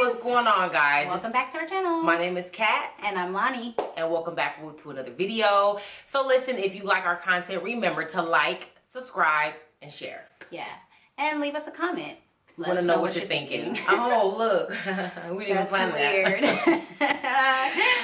what's going on, guys? Welcome back to our channel. My name is Kat. And I'm Loni. And welcome back to another video. So listen, if you like our content, remember to like, subscribe, and share. Yeah. And leave us a comment. We want to know what you're thinking. Oh, look. We didn't even plan that.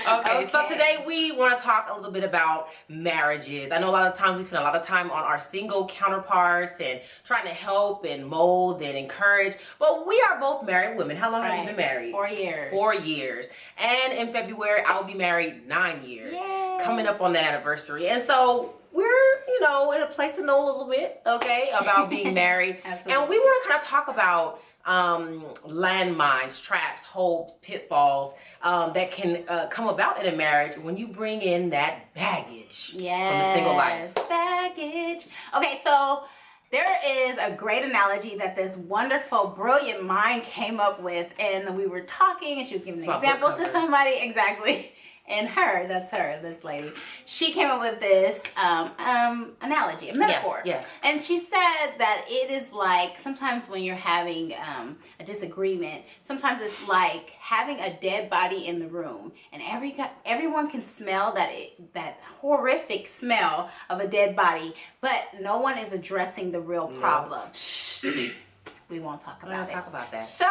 Okay, so today we want to talk a little bit about marriages. I know a lot of times we spend a lot of time on our single counterparts and trying to help and mold and encourage. But we are both married women. How long have you been married? 4 years. 4 years. And in February, I'll be married 9 years. Yay. Coming up on that anniversary. And so we're, you know, in a place to know a little bit, okay, about being married. Absolutely. And we want to kind of talk about landmines, traps, holes, pitfalls that can come about in a marriage when you bring in that baggage from the single life. Baggage. Okay, so there is a great analogy that this wonderful, brilliant mind came up with, and we were talking, and she was giving an example to somebody. Exactly. And that's her, this lady, she came up with this analogy, a metaphor. Yeah. And she said that it is like sometimes when you're having a disagreement, sometimes it's like having a dead body in the room, and everyone can smell that horrific smell of a dead body, but no one is addressing the real problem. We won't talk about it. We won't talk about that. So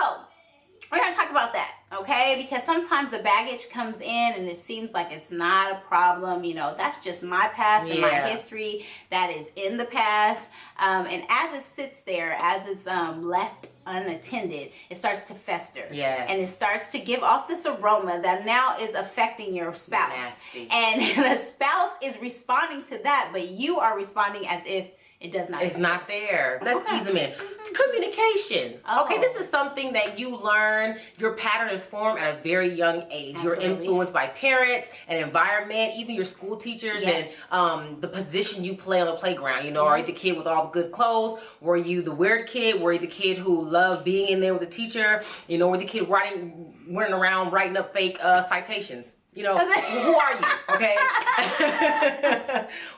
we're going to talk about that, okay? Because sometimes the baggage comes in and it seems like it's not a problem. You know, that's just my past and my history that is in the past. And as it sits there, as it's left unattended, it starts to fester. Yes. And it starts to give off this aroma that now is affecting your spouse. Nasty. And the spouse is responding to that, but you are responding as if it does not exist. It's not there. Let's ease them in. Communication. Okay, this is something that you learn. Your pattern is formed at a very young age. Absolutely. You're influenced by parents and environment, even your school teachers, and the position you play on the playground. You know, are you the kid with all the good clothes? Were you the weird kid? Were you the kid who loved being in there with the teacher? You know, were the kid running around writing up fake citations? You know, who are you? Okay.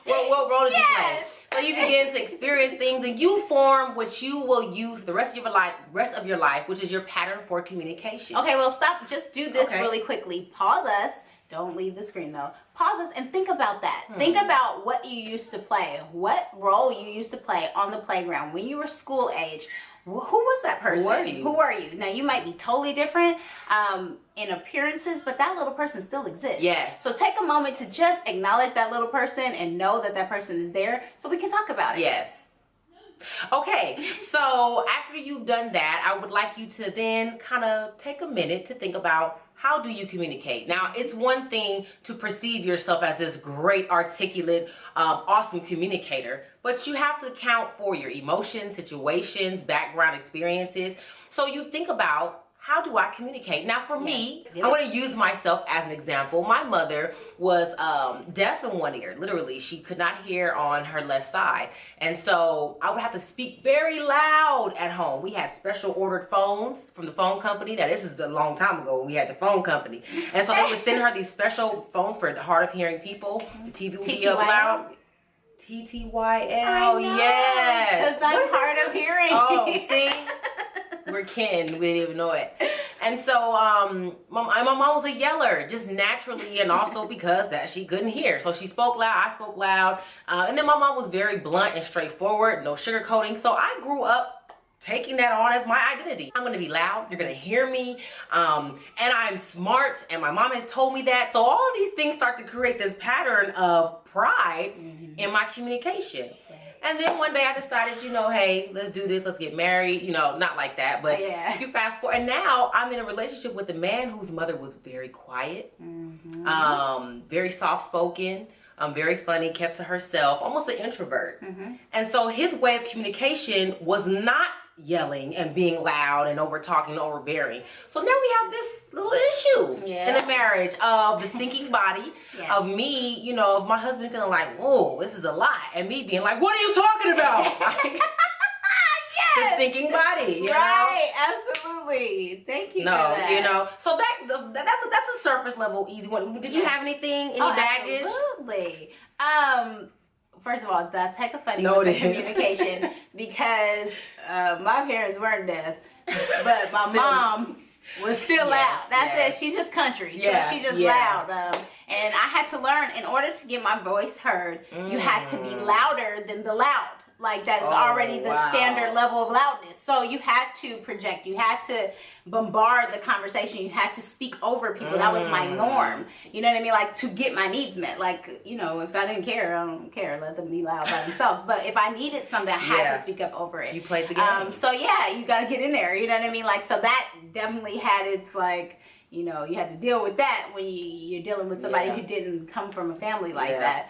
what role did you play? So you begin to experience things, and you form what you will use for the rest of your life, which is your pattern for communication. Okay, well, stop. Just do this really quickly. Pause us. Don't leave the screen though. Pause us and think about that. Think about what you used to play, what role you used to play on the playground when you were school age. Who was that person? Who are you? Now, you might be totally different in appearances, but that little person still exists. Yes. So take a moment to just acknowledge that little person and know that that person is there so we can talk about it. Yes. Okay, so after you've done that, I would like you to then kind of take a minute to think about, how do you communicate? Now, it's one thing to perceive yourself as this great, articulate, awesome communicator, but you have to account for your emotions, situations, background experiences. So you think about, how do I communicate? Now, for me, I'm going to use myself as an example. My mother was deaf in one ear. Literally, she could not hear on her left side. And so I would have to speak very loud at home. We had special ordered phones from the phone company. Now, this is a long time ago when we had the phone company. And so they would send her these special phones for hard of hearing people. The TV would be up loud. TTYL, yes. Because I'm hard of hearing. Oh, see? We're kin. We didn't even know it. And so my mom was a yeller, just naturally, and also because that she couldn't hear. So she spoke loud, I spoke loud. And then my mom was very blunt and straightforward, no sugarcoating. So I grew up taking that on as my identity. I'm going to be loud. You're going to hear me. And I'm smart. And my mom has told me that. So all of these things start to create this pattern of pride in my communication. And then one day I decided, you know, hey, let's do this. Let's get married. You know, not like that. But you fast forward. And now I'm in a relationship with a man whose mother was very quiet, very soft-spoken, very funny, kept to herself, almost an introvert. And so his way of communication was not yelling and being loud and over talking and overbearing. So now we have this little issue in the marriage of the stinking body, of me, you know, of my husband feeling like, whoa, this is a lot, and me being like, what are you talking about? Like, the stinking body, you know? Absolutely. Thank you for that. You know, so that's a surface level easy one. Did you have anything, any baggage? Absolutely. First of all, that's heck of funny with the communication because my parents weren't deaf, but my mom was still loud. That's it. She's just country, so she's just loud. And I had to learn, in order to get my voice heard, you had to be louder than the loud. Like, that's already the standard level of loudness. So you had to project. You had to bombard the conversation. You had to speak over people. That was my norm. You know what I mean? Like, to get my needs met. Like, you know, if I didn't care, I don't care. Let them be loud by themselves. But if I needed something, I had to speak up over it. You played the game. So yeah, you got to get in there. You know what I mean? Like, so that definitely had its, like, you know, you had to deal with that when you're dealing with somebody who didn't come from a family like that.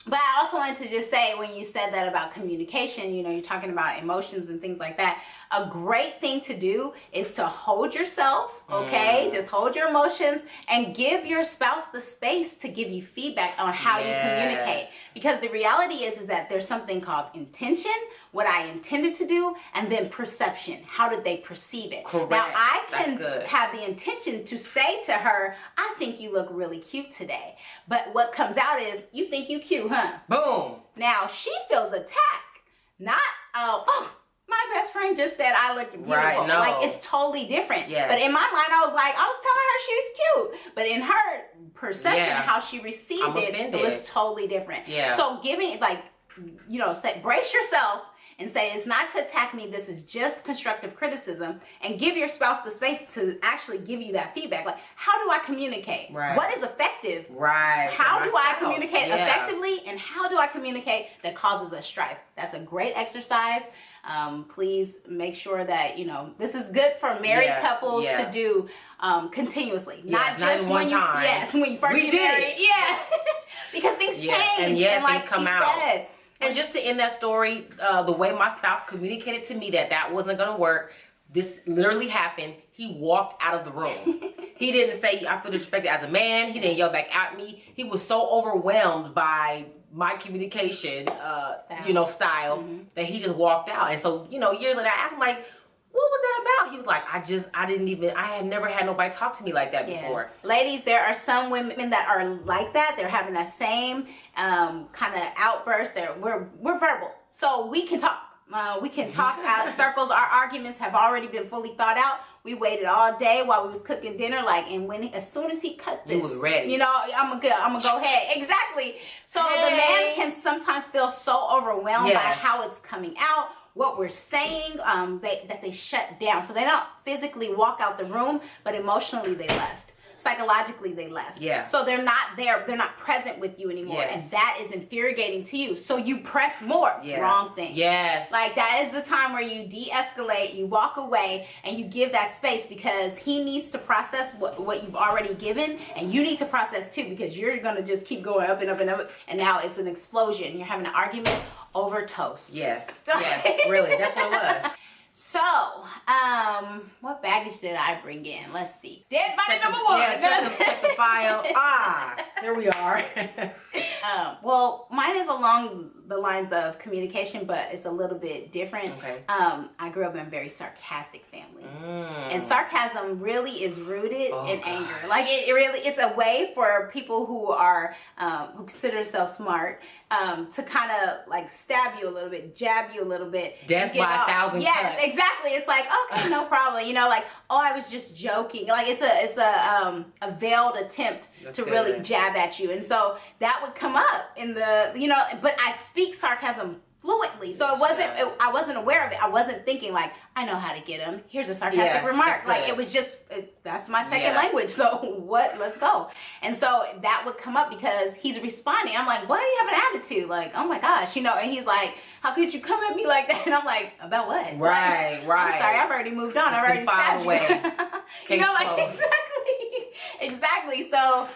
But I also wanted to just say, when you said that about communication, you know, you're talking about emotions and things like that. A great thing to do is to hold yourself, okay? Just hold your emotions and give your spouse the space to give you feedback on how you communicate. Because the reality is that there's something called intention, what I intended to do, and then perception. How did they perceive it? Correct. Now, I can have the intention to say to her, I think you look really cute today. But what comes out is, you think you cute, huh? Boom. Now, she feels attacked. Not, oh, my best friend just said I look beautiful. Right, no. Like, it's totally different. Yes. But in my mind, I was telling her she's cute. But in her perception, how she received it was totally different. Yeah. So giving, like, you know, brace yourself and say, it's not to attack me, this is just constructive criticism, and give your spouse the space to actually give you that feedback. Like, how do I communicate? Right. What is effective? Right. How do I communicate effectively, and how do I communicate that causes a strife? That's a great exercise. Please make sure that, you know, this is good for married couples to do continuously, not just when you when you first get married. Yeah, because things change, and like she said. And just to end that story, the way my spouse communicated to me that wasn't going to work, this literally happened. He walked out of the room. He didn't say, I feel disrespected as a man. He didn't yell back at me. He was so overwhelmed by my communication, style that he just walked out. And so, you know, years later, I asked him, like, what was that about? He was like, I had never had nobody talk to me like that before. Ladies, there are some women that are like that. They're having that same kind of outburst. We're verbal, so we can talk. We can talk out circles. Our arguments have already been fully thought out. We waited all day while we was cooking dinner, as soon as he cut this, he was ready. You know, I'm gonna go ahead. Exactly. So the man can sometimes feel so overwhelmed by how it's coming out, what we're saying, that they shut down. So they don't physically walk out the room, but emotionally they left. Psychologically they left. Yeah. So they're not there. They're not present with you anymore. Yes. And that is infuriating to you. So you press more. Yeah. Wrong thing. Yes. Like, that is the time where you de-escalate, you walk away, and you give that space, because he needs to process what you've already given, and you need to process too, because you're going to just keep going up and up and up, and now it's an explosion. You're having an argument over toast. Yes. Yes. Really. That's what it was. So, what baggage did I bring in? Let's see. Dead body number one. Yeah, check the file. There we are. Well, mine is along the lines of communication, but it's a little bit different. Okay. I grew up in a very sarcastic family. And sarcasm really is rooted in anger. Like, it's a way for people who are, who consider themselves smart, to kind of like stab you a little bit, jab you a little bit. Death by 1,000 cuts. Exactly. It's like, okay, no problem. You know, like, oh, I was just joking. Like, it's a veiled attempt to really jab at you. And so that would come up in the, you know, but I speak sarcasm fluently. So I wasn't aware of it. I wasn't thinking like, I know how to get him. Here's a sarcastic remark. Like, it was just, that's my second language. So let's go. And so that would come up because he's responding. I'm like, why do you have an attitude? Like, oh my gosh, you know, and he's like, how could you come at me like that? And I'm like, about what? Right, like, right. I'm sorry, I've already moved on. I've already stabbed you. You know, like, exactly. So,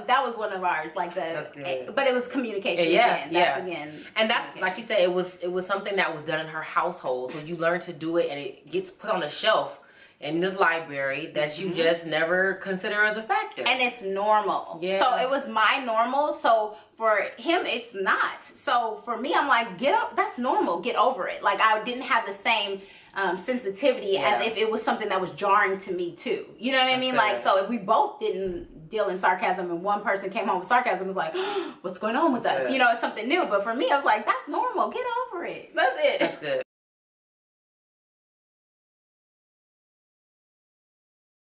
that was one of ours, like but it was communication. Again. And that's, like you said, it was something that was done in her household. So you learn to do it, and it gets put on a shelf in this library that you just never consider as a factor. And it's normal. Yeah. So it was my normal. So for him, it's not. So for me, I'm like, get up. That's normal. Get over it. Like, I didn't have the same sensitivity as if it was something that was jarring to me too. You know what I mean? Like, so if we both didn't deal in sarcasm and one person came home with sarcasm, it was like, what's going on with us? You know, it's something new. But for me, I was like, that's normal. Get over it. That's it. That's good.